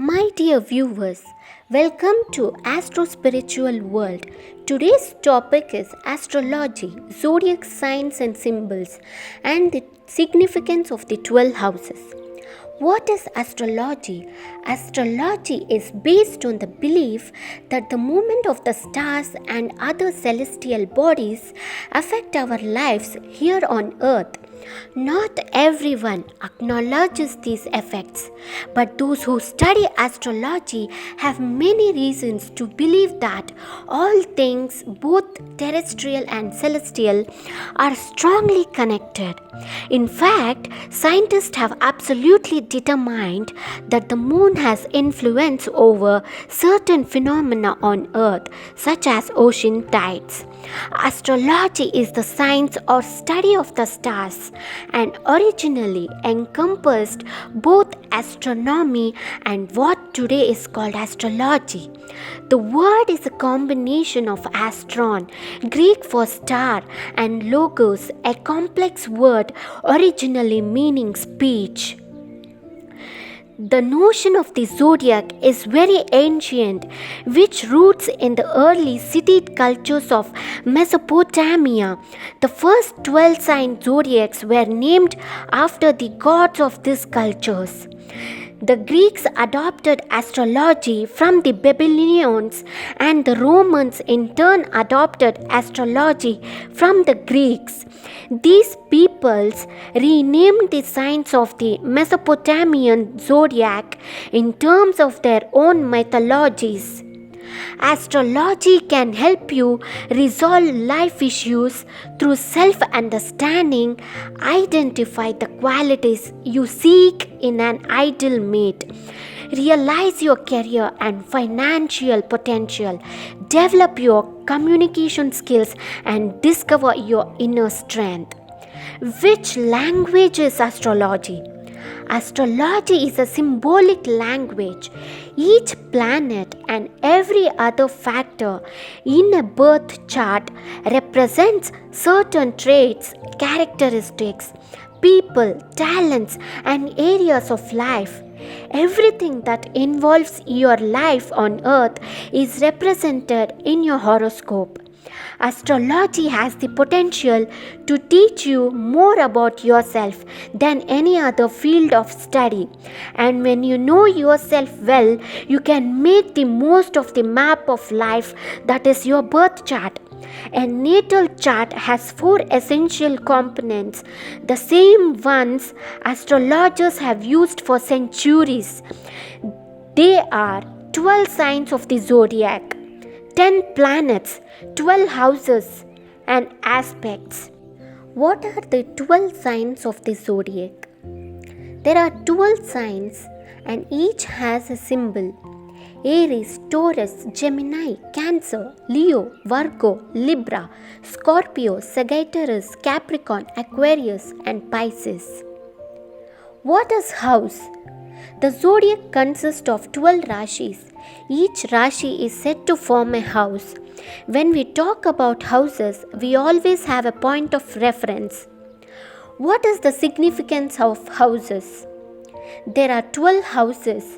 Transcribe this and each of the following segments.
My dear viewers, welcome to Astro Spiritual World. Today's topic is astrology, zodiac signs and symbols, and the significance of the 12 houses. What is astrology? Astrology is based on the belief that the movement of the stars and other celestial bodies affect our lives here on earth. Not everyone acknowledges these effects, but those who study astrology have many reasons to believe that all things, both terrestrial and celestial, are strongly connected. In fact, scientists have absolutely determined that the moon has influence over certain phenomena on Earth, such as ocean tides. Astrology is the science or study of the stars and originally encompassed both astronomy and what today is called astrology. The word is a combination of astron, Greek for star, and logos, a complex word originally meaning speech. The notion of the zodiac is very ancient, which roots in the early city cultures of Mesopotamia. The first 12 sign zodiacs were named after the gods of these cultures. The Greeks adopted astrology from the Babylonians, and the Romans in turn adopted astrology from the Greeks. These peoples renamed the signs of the Mesopotamian zodiac in terms of their own mythologies. Astrology can help you resolve life issues through self-understanding, identify the qualities you seek in an ideal mate, realize your career and financial potential, develop your communication skills, and discover your inner strength. Which language is astrology? Astrology is a symbolic language. Each planet and every other factor in a birth chart represents certain traits, characteristics, people, talents, and areas of life. Everything that involves your life on earth is represented in your horoscope. Astrology has the potential to teach you more about yourself than any other field of study. And when you know yourself well, you can make the most of the map of life that is your birth chart. A natal chart has 4 essential components, the same ones astrologers have used for centuries. They are 12 signs of the zodiac, 10 planets, 12 houses, and aspects. What are the 12 signs of the zodiac? There are 12 signs and each has a symbol. Aries, Taurus, Gemini, Cancer, Leo, Virgo, Libra, Scorpio, Sagittarius, Capricorn, Aquarius, and Pisces. What is house? The zodiac consists of 12 rashis. Each rashi is said to form a house. When we talk about houses, we always have a point of reference. What is the significance of houses? There are 12 houses.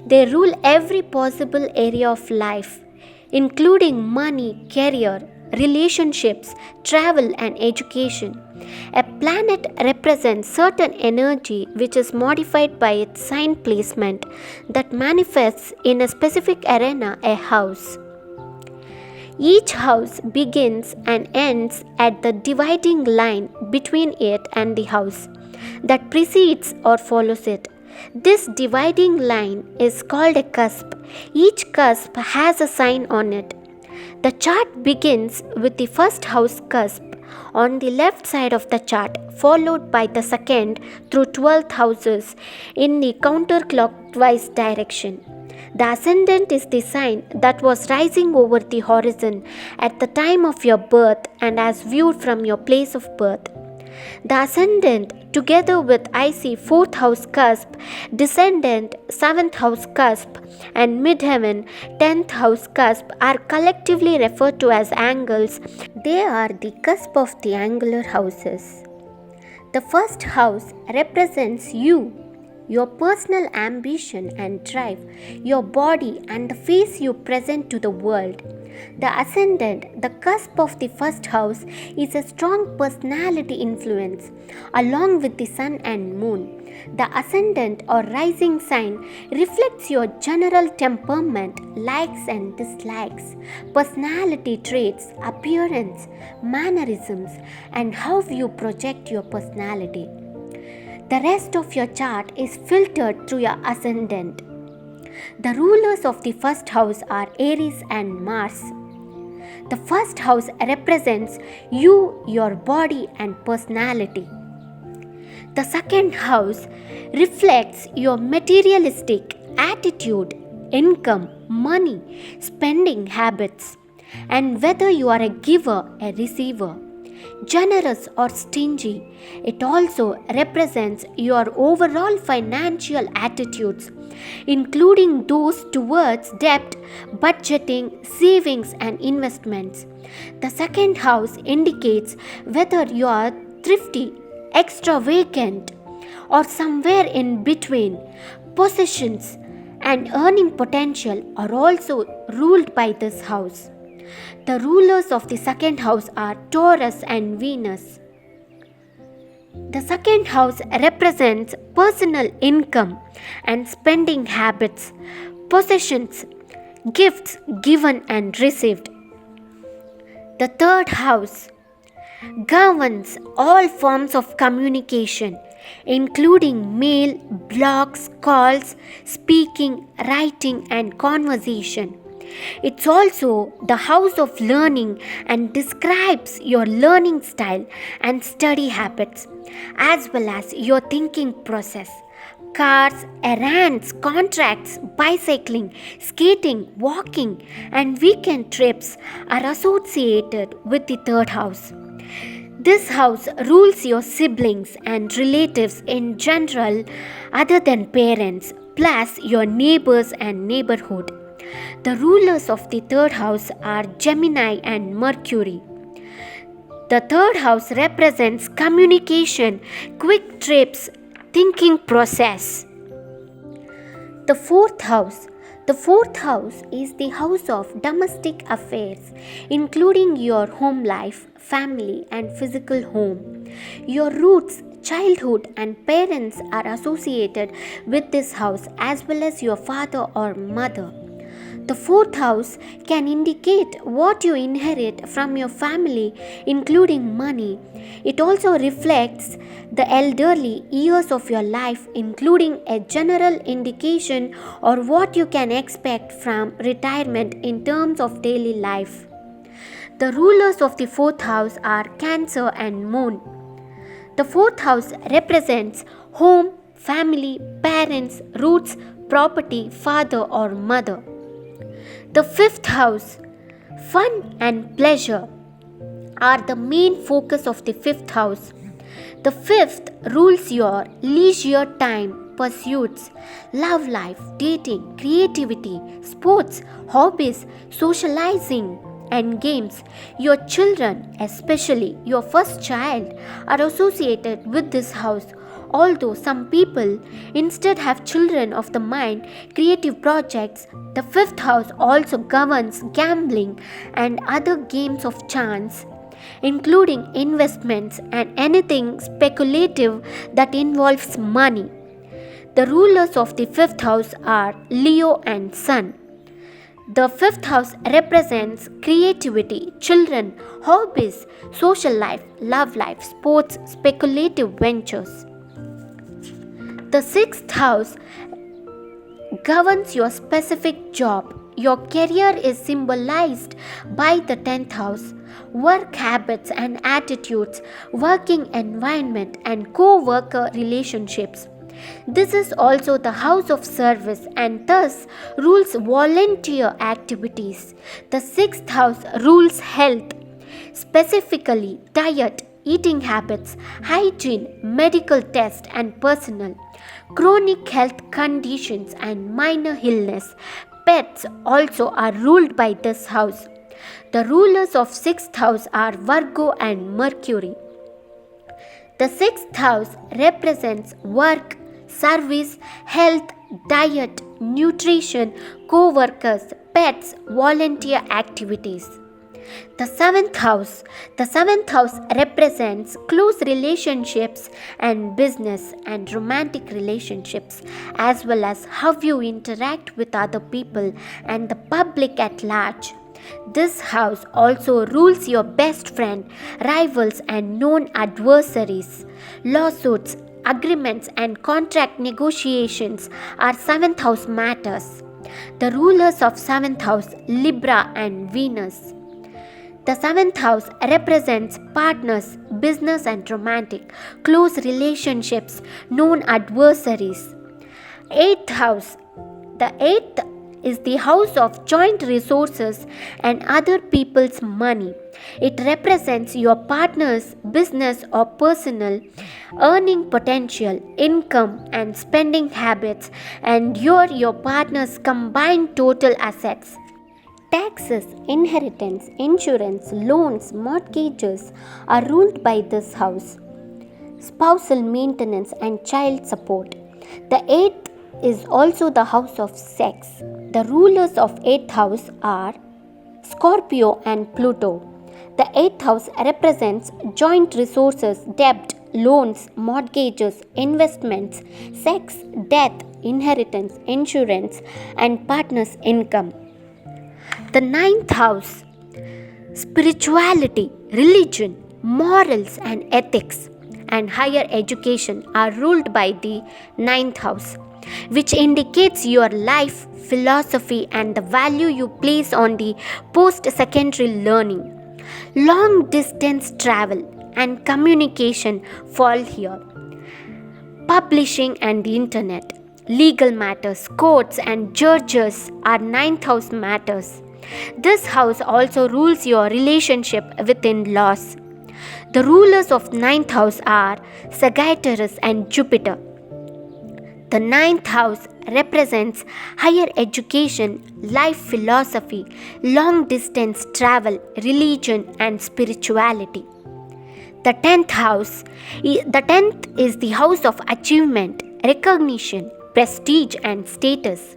They rule every possible area of life, including money, career, relationships, travel, and education. A planet represents certain energy which is modified by its sign placement that manifests in a specific arena, a house. Each house begins and ends at the dividing line between it and the house that precedes or follows it. This dividing line is called a cusp. Each cusp has a sign on it. The chart begins with the first house cusp on the left side of the chart, followed by the second through 12th houses in the counterclockwise direction. The ascendant is the sign that was rising over the horizon at the time of your birth and as viewed from your place of birth. The ascendant, together with IC 4th house cusp, descendant 7th house cusp, and midheaven 10th house cusp are collectively referred to as angles. They are the cusp of the angular houses. The first house represents you, your personal ambition and drive, your body, and the face you present to the world. The ascendant, the cusp of the first house, is a strong personality influence, along with the sun and moon. The ascendant or rising sign reflects your general temperament, likes and dislikes, personality traits, appearance, mannerisms, and how you project your personality. The rest of your chart is filtered through your ascendant. The rulers of the first house are Aries and Mars. The first house represents you, your body, and personality. The second house reflects your materialistic attitude, income, money, spending habits, and whether you are a giver, a receiver, generous or stingy. It also represents your overall financial attitudes, including those towards debt, budgeting, savings, and investments. The second house indicates whether you are thrifty, extravagant, or somewhere in between. Possessions and earning potential are also ruled by this house. The rulers of the second house are Taurus and Venus. The second house represents personal income and spending habits, possessions, gifts given and received. The third house governs all forms of communication, including mail, blogs, calls, speaking, writing, and conversation. It's also the house of learning and describes your learning style and study habits, as well as your thinking process. Cars, errands, contracts, bicycling, skating, walking, and weekend trips are associated with the third house. This house rules your siblings and relatives in general, other than parents, plus your neighbors and neighborhood. The rulers of the third house are Gemini and Mercury. The third house represents communication, quick trips, thinking process. The fourth house. The fourth house is the house of domestic affairs, including your home life, family, and physical home. Your roots, childhood, and parents are associated with this house, as well as your father or mother. The fourth house can indicate what you inherit from your family, including money. It also reflects the elderly years of your life, including a general indication or what you can expect from retirement in terms of daily life. The rulers of the fourth house are Cancer and Moon. The fourth house represents home, family, parents, roots, property, father or mother. The fifth house, fun and pleasure, are the main focus of the fifth house. The fifth rules your leisure time, pursuits, love life, dating, creativity, sports, hobbies, socializing, and games. Your children, especially your first child, are associated with this house. Although some people instead have children of the mind, creative projects, the fifth house also governs gambling and other games of chance, including investments and anything speculative that involves money. The rulers of the fifth house are Leo and Sun. The fifth house represents creativity, children, hobbies, social life, love life, sports, speculative ventures. The sixth house governs your specific job. Your career is symbolized by the 10th house, work habits and attitudes, working environment, and co-worker relationships. This is also the house of service and thus rules volunteer activities. The sixth house rules health, specifically diet, eating habits, hygiene, medical tests, and personal, chronic health conditions, and minor illness. Pets also are ruled by this house. The rulers of sixth house are Virgo and Mercury. The sixth house represents work, service, health, diet, nutrition, co-workers, pets, volunteer activities. The seventh house. The seventh house represents close relationships and business and romantic relationships, as well as how you interact with other people and the public at large. This house also rules your best friend, rivals, and known adversaries. Lawsuits, agreements, and contract negotiations are seventh house matters. The rulers of seventh house, Libra and Venus. The seventh house represents partners, business and romantic, close relationships, known adversaries. Eighth house. The eighth is the house of joint resources and other people's money. It represents your partner's business or personal earning potential, income and spending habits, and your partner's combined total assets. Taxes, inheritance, insurance, loans, mortgages are ruled by this house. Spousal maintenance and child support. The eighth is also the house of sex. The rulers of eighth house are Scorpio and Pluto. The eighth house represents joint resources, debt, loans, mortgages, investments, sex, death, inheritance, insurance, and partner's income. The ninth house, spirituality, religion, morals and ethics, and higher education are ruled by the ninth house, which indicates your life philosophy and the value you place on the post-secondary learning. Long distance travel and communication fall here. Publishing and the internet, legal matters, courts and judges are ninth house matters. This house also rules your relationship with in-laws. The rulers of ninth house are Sagittarius and Jupiter. The ninth house represents higher education, life philosophy, long distance travel, religion and spirituality. The tenth is the house of achievement, recognition, prestige and status.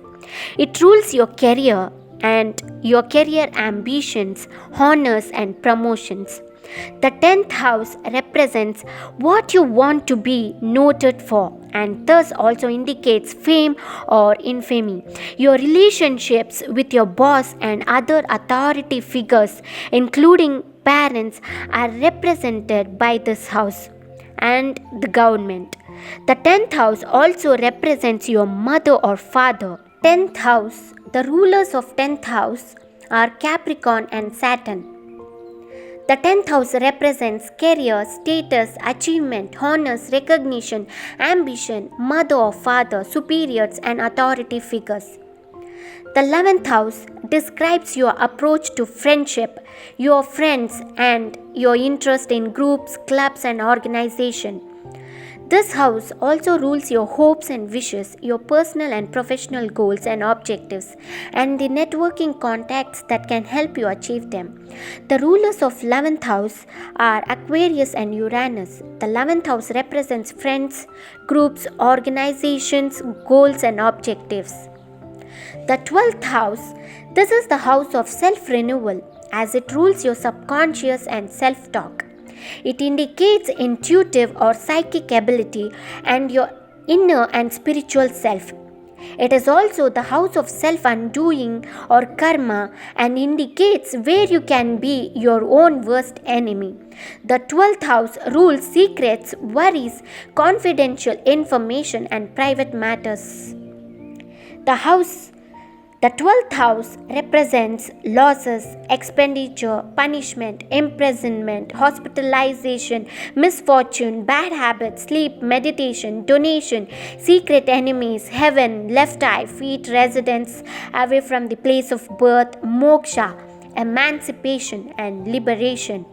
It rules your career and your career ambitions, honors and promotions. The 10th house represents what you want to be noted for and thus also indicates fame or infamy. Your relationships with your boss and other authority figures, including parents, are represented by this house and the government. The 10th house also represents your mother or father. 10th house. The rulers of 10th house are Capricorn and Saturn. The 10th house represents career, status, achievement, honors, recognition, ambition, mother or father, superiors and authority figures. The 11th house describes your approach to friendship, your friends and your interest in groups, clubs and organization. This house also rules your hopes and wishes, your personal and professional goals and objectives, and the networking contacts that can help you achieve them. The rulers of 11th house are Aquarius and Uranus. The 11th house represents friends, groups, organizations, goals and objectives. The 12th house, this is the house of self-renewal as it rules your subconscious and self-talk. It indicates intuitive or psychic ability and your inner and spiritual self. It is also the house of self-undoing or karma and indicates where you can be your own worst enemy. The 12th house rules secrets, worries, confidential information and private matters. The 12th house represents losses, expenditure, punishment, imprisonment, hospitalization, misfortune, bad habits, sleep, meditation, donation, secret enemies, heaven, left eye, feet, residence away from the place of birth, moksha, emancipation and liberation.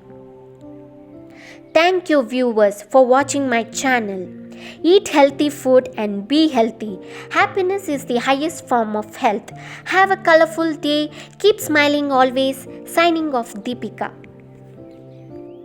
Thank you viewers for watching my channel. Eat healthy food and be healthy. Happiness is the highest form of health. Have a colorful day. Keep smiling always. Signing off, Deepika.